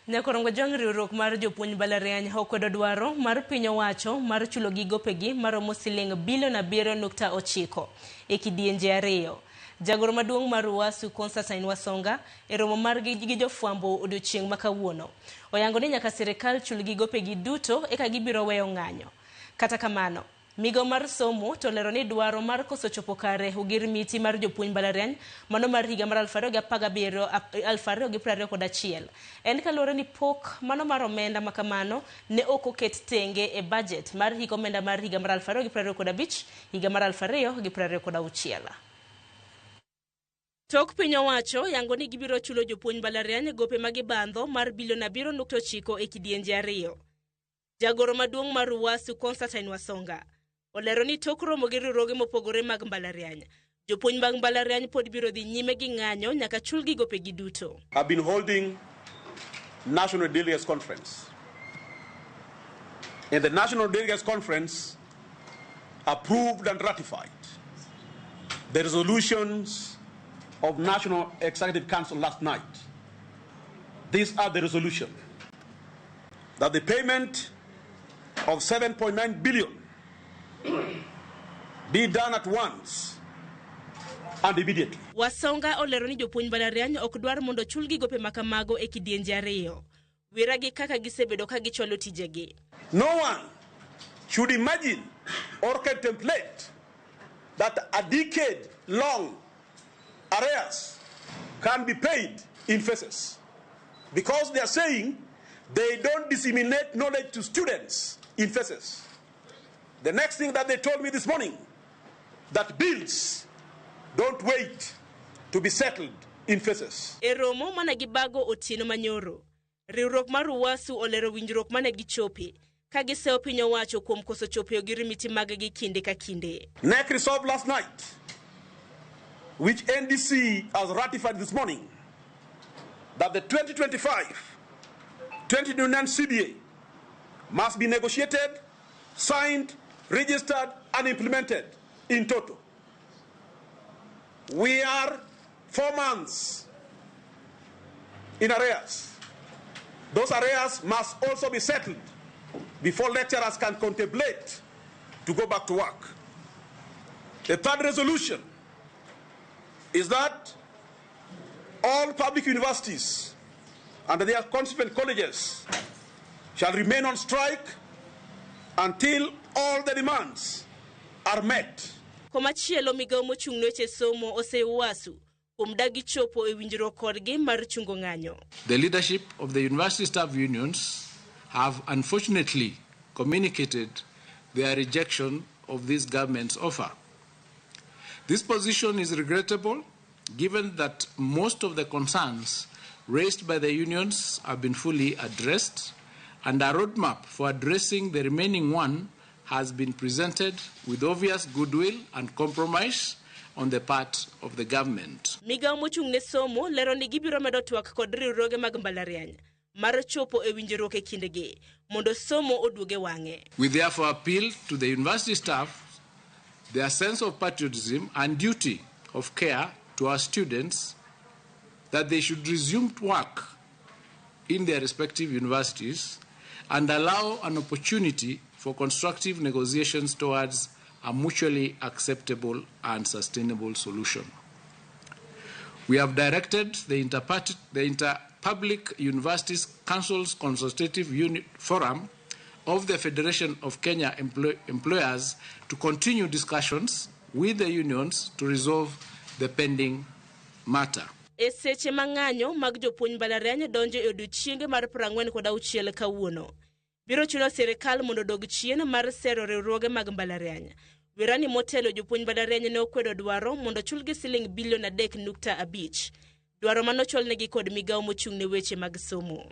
Nyakorongo jang riwruok mar jopuonj mbalariany okwedo dwaro mar piny owacho mar chulo gigopegi maromo siling bilion 7.9 e kidienje ariyo. Jagoro maduong' mar UASU Constantine Wasonga e romo mar gi jofwambo odiochieng' ma kawuono oyango ni nyaka sirkal chul gigopegi duto eka gibiro weyo ng'anyo. Kata kamano, Migao mar Somo to lero ni dwaro mar koso chopo kare ogirimiti mar jopuonj mbalariany mano mar higa mar 2021 en kaluwore ni pok mano mar omenda makamano ne ok oket tenge e budget mar higa omenda mar higa mar 2025 higa mar 2026. Tok piny owacho yango ni gibiro chulo jopuonj mbalariany gope magibandho mar bilion 7.9 e kidienje ariyo. Jagoro maduong' mar UASU Constantine Wasonga olero ni tok romo gi riwruoge mopogore mag mbalariany jopuonj mag mbalariany pod biro dhi nyime gi ng'anyo nyaka chul gigopegi duto. Have been holding National Delegates Conference. And the National Delegates Conference approved and ratified the resolutions of National Executive Council last night. These are the resolutions that the payment of 7.9 billion be done at once and immediately. Wasonga olero ni jopuonj mbalariany ok dwar mondo chul gigope makamago e kidienje ariyo. Wiragi kaka gisebedo ka gicholo tijegi. No one should imagine or contemplate that a decade-long arrears can be paid in phases, because they are saying they don't disseminate knowledge to students in phases. The next thing that they told me this morning, that bills don't wait to be settled in phases. E romo managibago otieno manyoro, riwruok mar UASU olero winjruok managichope ka giseo piny owacho kuom koso chope ogirimiti mag-gi kinde ka kinde. NEC resolved last night, which NDC has ratified this morning, that the 2025-2029 CBA must be negotiated, signed, registered, and implemented in total. We are 4 months in arrears. Those arrears must also be settled before lecturers can contemplate to go back to work. The third resolution is that all public universities and their constituent colleges shall remain on strike until all the demands are met. Komachielo Migao mochung' ne weche somo ose UASU kuom dagi chopo e winjruok kodgi mar chungo ng'anyo. The leadership of the university staff unions have unfortunately communicated their rejection of this government's offer. This position is regrettable given that most of the concerns raised by the unions have been fully addressed, and a roadmap for addressing the remaining one has been presented with obvious goodwill and compromise on the part of the government. Migao mochung' ne somo lero ni gibiro medo twak kod riwruoge mag mbalariany mar chopo e winjruok e kindegi mondo somo oduoge wang'e. We therefore appeal to the university staff their sense of patriotism and duty of care to our students, that they should resume work in their respective universities and allow an opportunity for constructive negotiations towards a mutually acceptable and sustainable solution. We have directed the Interpublic Universities Council's Consultative Unit Forum of the Federation of Kenya Employers to continue discussions with the unions to resolve the pending matter. E seche mang'anyo mag jopuonj mbalariany donjo e odiochienge mar 46 kawuono. Biro chuno sirkal mondo dog chien mar sero riwruoge mag mbalariany. Wirani motelo jopuonj mbalariany ne okwedo dwaro mondo chulgi siling bilion 3.5. Dwaro manochwal negi kod Migao mochung' ne weche mag somo.